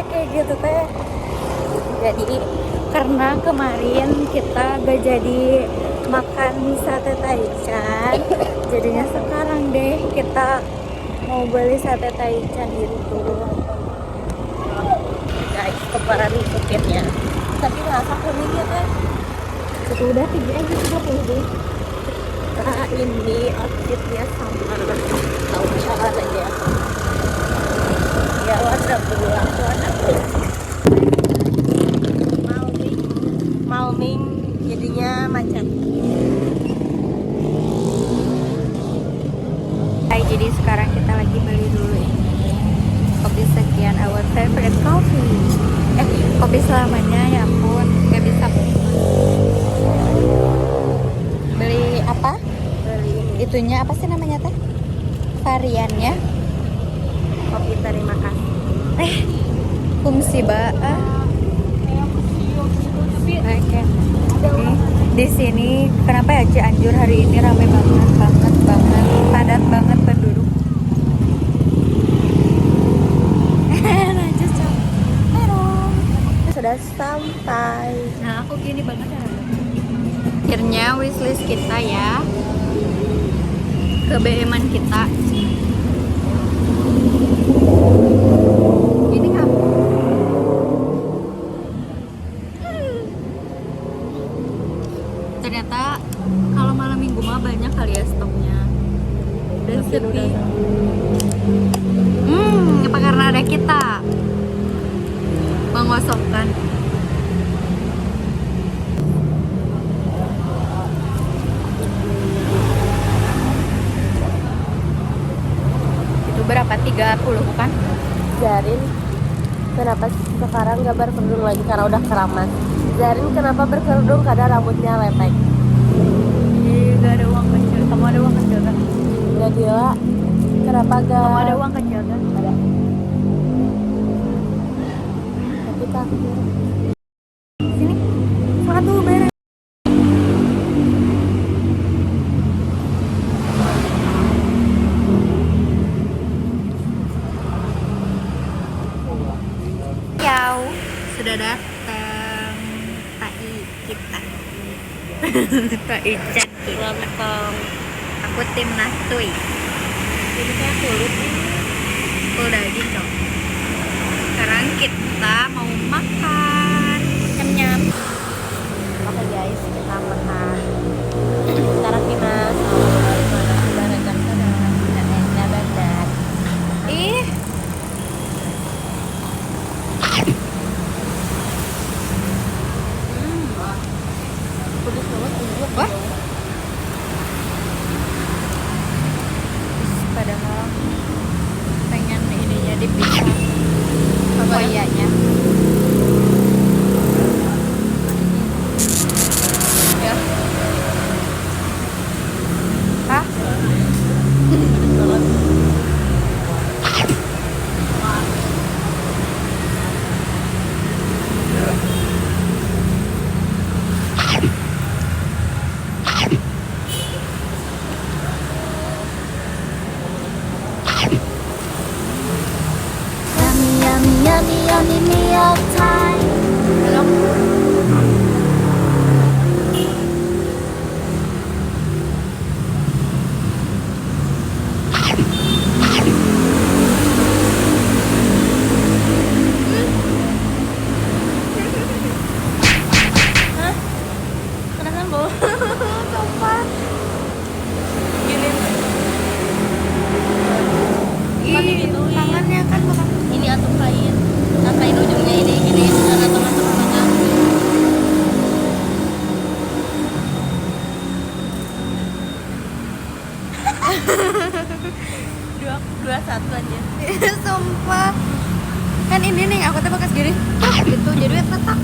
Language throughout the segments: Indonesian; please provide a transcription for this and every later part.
kayak gitu teh. Jadi karena kemarin kita gak jadi makan sate taichan, jadinya sekarang deh kita mau beli sate taichan itu. Guys, kemarin tiketnya tapi masak kuning ya kan. Itu udah tinggi aja 30 deh. Nah ini outfitnya sama taichan aja ya, warna beruang, warna pink. Malming jadinya macet. Hai, jadi sekarang kita lagi beli dulu ini kopi sekian, our favorite coffee. Kopi selamanya, ya ampun gak bisa. Beli apa? Beli itunya apa sih namanya teh? Variannya kopi terima kasih. Fungsi Oke. Di sini kenapa ya Cianjur hari ini ramai banget, padat banget penduduk. Sudah sampai. Nah, aku gini banget ya. Akhirnya wishlist kita ya ke BM-an kita. Ini kamu. Ternyata kalau malam minggu mah banyak kali ya stoknya. Dan sepi. Apa karena ada kita mengosongkan. Itu berapa? 30 bukan? Zarin, kenapa sekarang gak berkerudung lagi karena udah keramas? Zarin kenapa berkerudung karena rambutnya lepek? Gak ada uang kecil. Kamu ada uang kecil kan? Gak gila. Kenapa gak? Kamu ada uang kecil kan? Ada. Tapi takut. Sini. Semangat dulu bayar. Ciao. Sudah datang tai kita. Taichan kita. Aku tim Natui. Ini kayak kulit. Full daging dong. Sekarang kita mau makan. Nyam-nyam. Oke guys, kita makan. Sekarang kita sama sudah rencana sudah bandar. Ih. Pedes banget juga. Wah. Padahal pengen ininya dipisah. Koyanya. Ya. Hah? Yummy meal time. Kenapa bau? Topan. Gini. Ih, tangannya kan bukan. Ini atau kain. Kain ujungnya ini atau dua satu aja. Sumpah. Kan ini nih aku tuh bekas gini. Gitu jadi tetap.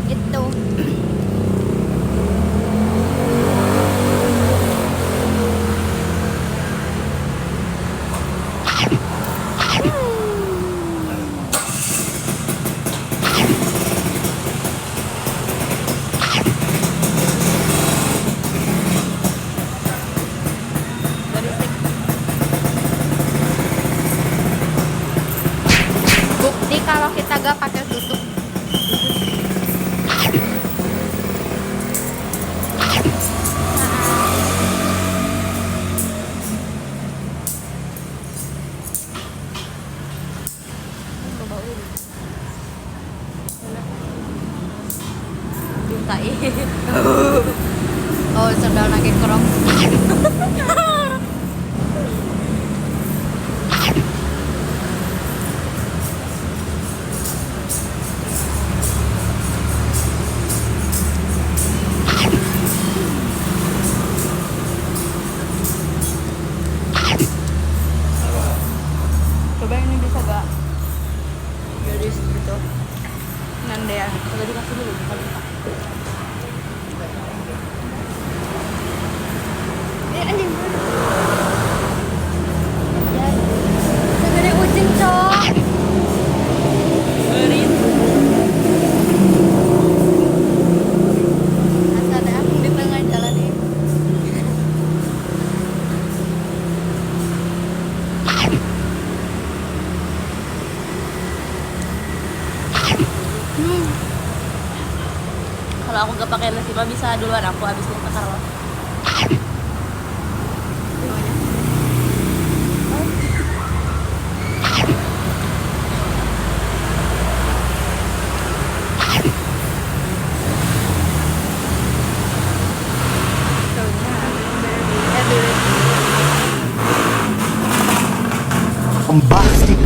Gitu. kagak pakai tutup. Cintai. Oh, sendal lagi kerok. Coba ini bisa gak? Jadi gitu. Nanti ya. Udah dikasih dulu bukan lupa. Anjing. Segede kucing, Cok. Asa ada aku di tengah jalan ini. Kalau aku gak pakai nasi mah bisa duluan aku habis itu kalau bombastic.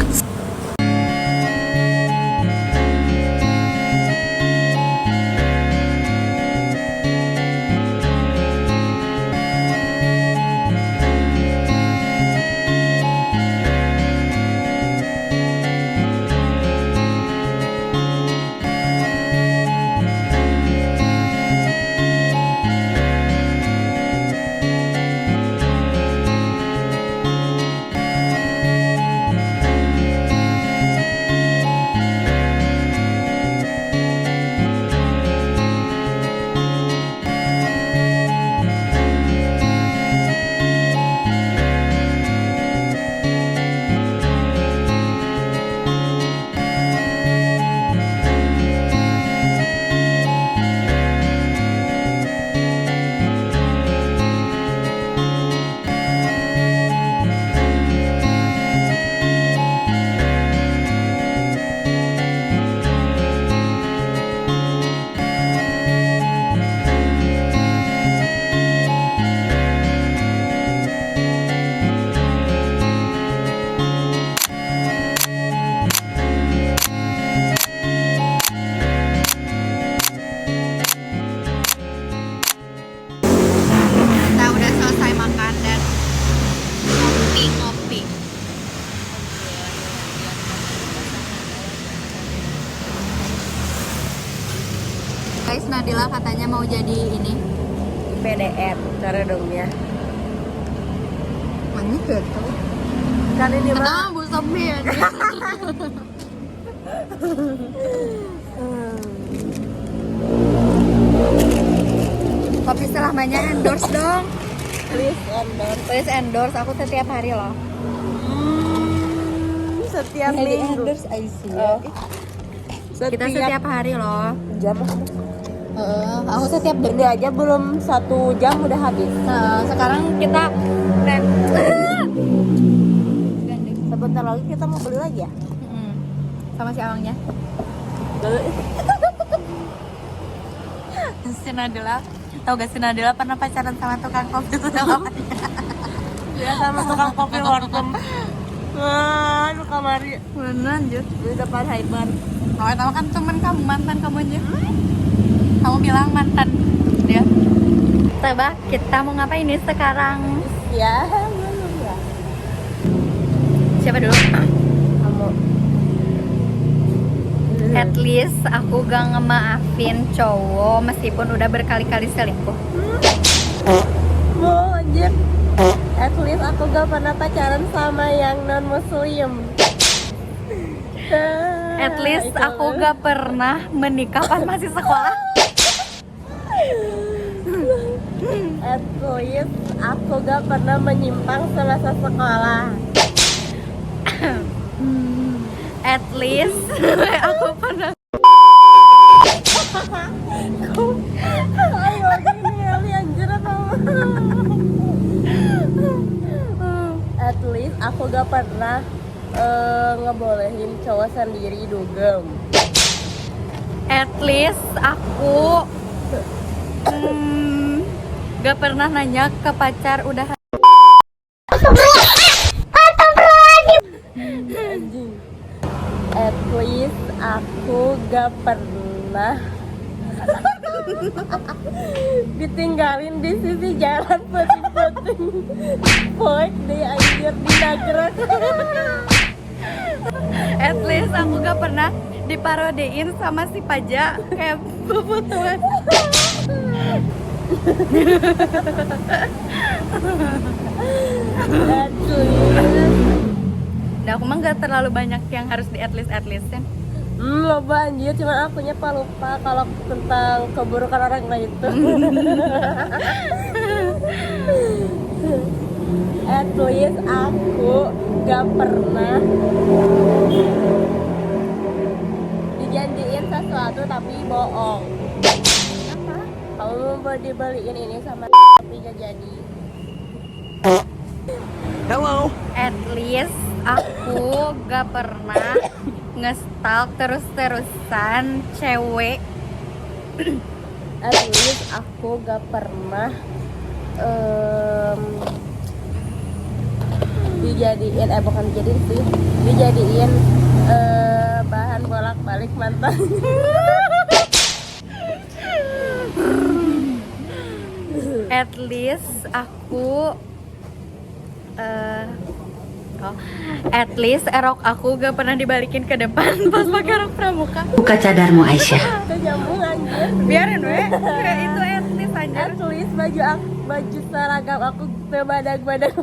Kita udah selesai makan dan ngopi. Guys, Nadila katanya mau jadi ini. PDR cara dong ya. Mana gitu? Kan ini mah Kenapa Bu Sophia? Kopi selamanya endorse dong. please endorse. Please endorse, aku setiap hari loh. Setiap minggu. Oh. Kita setiap hari loh. jam. Aku setiap Ini aja belum 1 jam udah habis. sekarang kita Sebentar lagi kita mau beli lagi ya. sama si Awangnya. Si Nadila, tau gak si Nadila pernah pacaran sama tukang kopi itu namanya? Ya sama tukang kopi warung. Wah, lu kamari Lanjut. di depan Hyper. Tahu kan temen kamu, mantan kamu aja. Kamu bilang mantan dia. Coba kita mau ngapain nih sekarang? Ya, belum ya. Siapa dulu? Kamu. At least aku gak ngemaafin cowok meskipun udah berkali-kali selingkuh. Mau anjir. At least aku gak pernah pacaran sama yang non muslim. At least aku gak pernah menikah pas masih sekolah. At least aku gak pernah menyimpang semasa sekolah. At least aku pernah. Ayo gini kali anjir atau at least aku gak pernah ngebolehin cowok sendiri dugem. At least aku gak pernah nanya ke pacar udah. Anjing. At least aku gak pernah ditinggalin di sisi jalan penting-penting. Poek deh anjir di nagrak. At least aku gak pernah diparodiin sama si Paja kayak bebutuan. At least Nah, aku mah gak terlalu banyak yang harus di at least kan. loba anjir, cuman akunya lupa kalau tentang keburukan orang lain itu. At least aku gak pernah dijanjiin sesuatu tapi bohong. Apa? Kamu mau dibeliin ini sama tapi gak jadi. Hello. At least aku gak pernah nge-stalk terus-terusan cewek. At least aku gak pernah dijadiin bahan bolak-balik mantan. At least aku at least erok aku gak pernah dibalikin ke depan pas pakai rok pramuka. Buka cadarmu Aisyah. Nyambung anjir. Biarin we, itu at least aja. At least baju seragam aku berbadag-badag.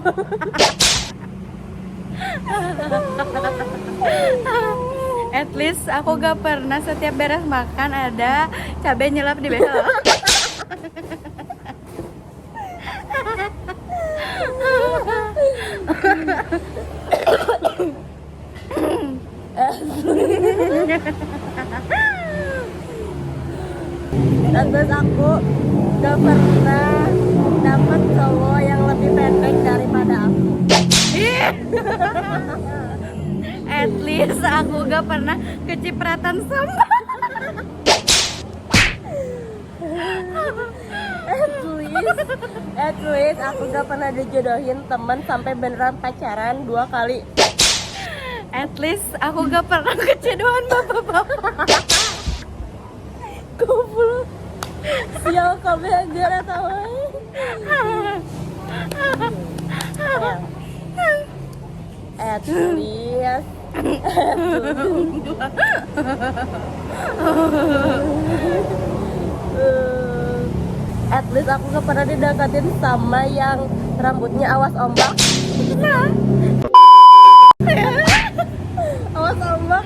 At least aku gak pernah setiap beres makan ada cabai nyelap di behel. Dan terus aku gak pernah dapet cowok yang lebih pendek daripada aku. At least aku gak pernah kecipratan sampah. At least aku gak pernah dijodohin temen sampai beneran pacaran 2 kali. At least aku gak pernah kecedohan bapak-bapak. Goblok. Sial kabeh anjir eta we. At least at least aku gak pernah didekatin sama yang rambutnya awas ombak. Awas ombak.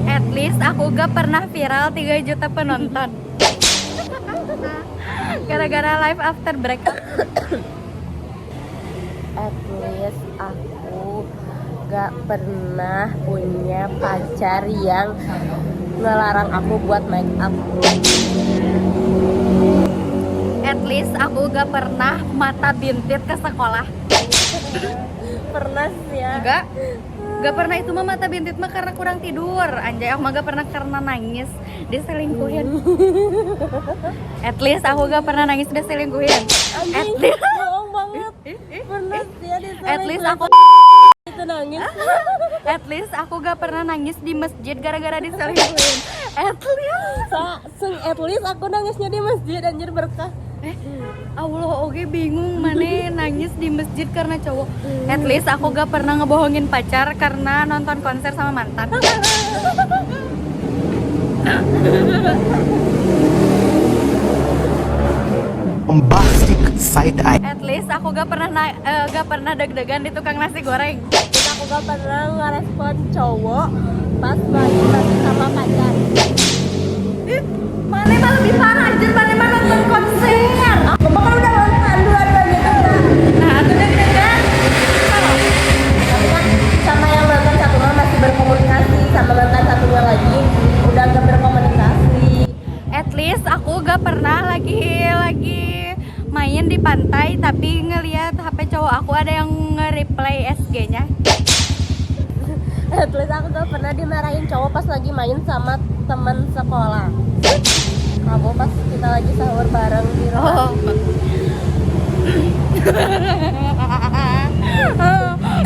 At least aku gak pernah viral 3 juta penonton. Gara-gara live after breakup. At least aku gak pernah punya pacar yang ngelarang aku buat make up. At least aku gak pernah mata bintit ke sekolah. Pernah sih ya. Gak pernah, itu mah mata bintit mah karena kurang tidur. Anjay, aku mah gak pernah karena nangis diselingkuhin. At least aku gak pernah nangis diselingkuhin. At least bohong banget. Pernah sih ya diselingkuhin. At least aku itu nangis. At least aku gak pernah nangis di masjid gara-gara diselingkuhin. At least At least aku nangisnya di masjid anjir berkah. Allah oke bingung mana nangis di masjid karena cowok. At least aku gak pernah ngebohongin pacar karena nonton konser sama mantan. Bombastic side eye. At least aku gak pernah deg-degan di tukang nasi goreng. Terus aku gak pernah ngerespon cowok pas lagi sama pacar. Mana mah lebih parah anjir, mana mah nonton konser. Aku mah kan udah nonton dua-duanya juga. Nah, itu deg-degan. Tapi kan sama yang nonton tapi ngelihat HP cowok aku ada yang nge-reply SG-nya. At least aku gak pernah dimarahin cowok pas lagi main sama teman sekolah. Kamu pas kita lagi sahur bareng di rumah.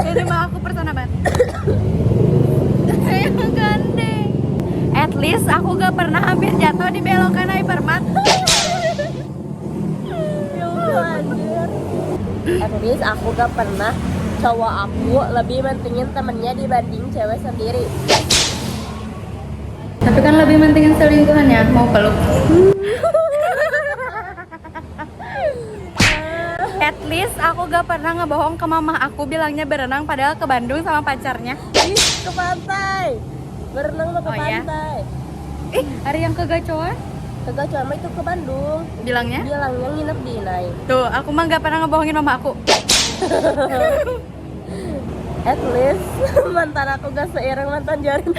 Jadi mah aku persona banget. Emang gandeng. At least aku gak pernah hampir jatuh di belokan hypermart. Ya udah anjir. At least aku gak pernah cowok aku lebih mentingin temennya dibanding cewek sendiri. Tapi kan lebih mentingin selingkuhannya, mau peluk. At least aku gak pernah ngebohong ke mama aku bilangnya berenang padahal ke Bandung sama pacarnya. Ih, ke pantai. Berenang mau ke Oh, iya? pantai. Hari yang ke Gacoan Kagak cuma itu ke Bandung. bilangnya. Bilangnya nginep di Inai. Tuh, aku mah gak pernah ngebohongin mama aku. At least mantan aku gak seireng mantan Jarin.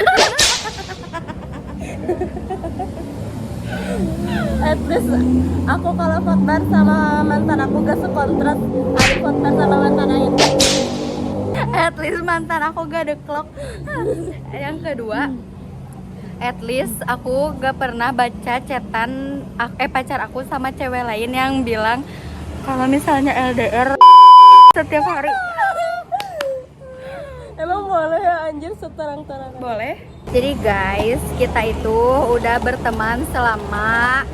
At least aku kalau khotbah sama mantan aku gak sekontras hari khotbah sama mantan lain. At least mantan aku gak deklok. Yang kedua, at least aku gak pernah baca chatan pacar aku sama cewek lain yang bilang kalau misalnya LDR setiap hari. Emang boleh ya anjir seterang-terang? Boleh. Jadi guys, kita itu udah berteman selama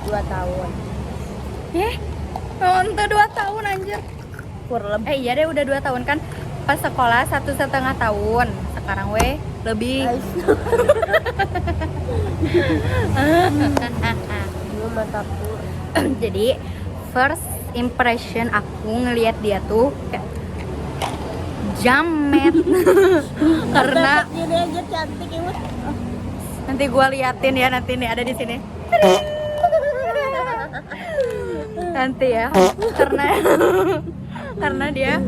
2 tahun. untuk 2 tahun anjir. Kurang lebih. Iya deh udah 2 tahun kan. Pas sekolah 1,5 tahun. Sekarang lebih. Mataku. Jadi first impression aku ngelihat dia tuh kayak jamet. Karena gini aja cantik ya. nanti gua liatin ya, nanti nih ada di sini. Nanti ya. Karena dia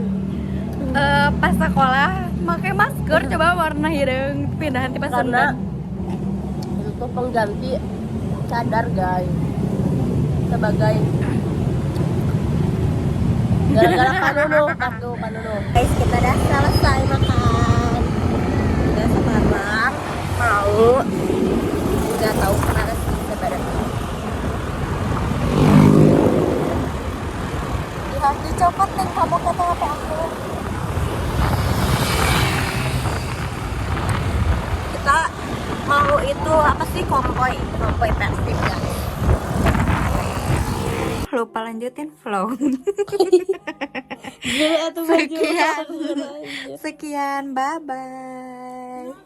pas sekolah pakai masker, coba warna hidung pindahan tipe Karena Sunda. itu pengganti cadar guys. Sebagai gara-gara Panunu. Guys, kita udah selesai makan. Kita sekarang mau nggak tahu kemana sih sebenarnya. Lihat dicopot nih kamu kata apa aku. Kita mau itu apa sih konvoy Persib guys. Lupa lanjutin vlog. Sekian, bye bye.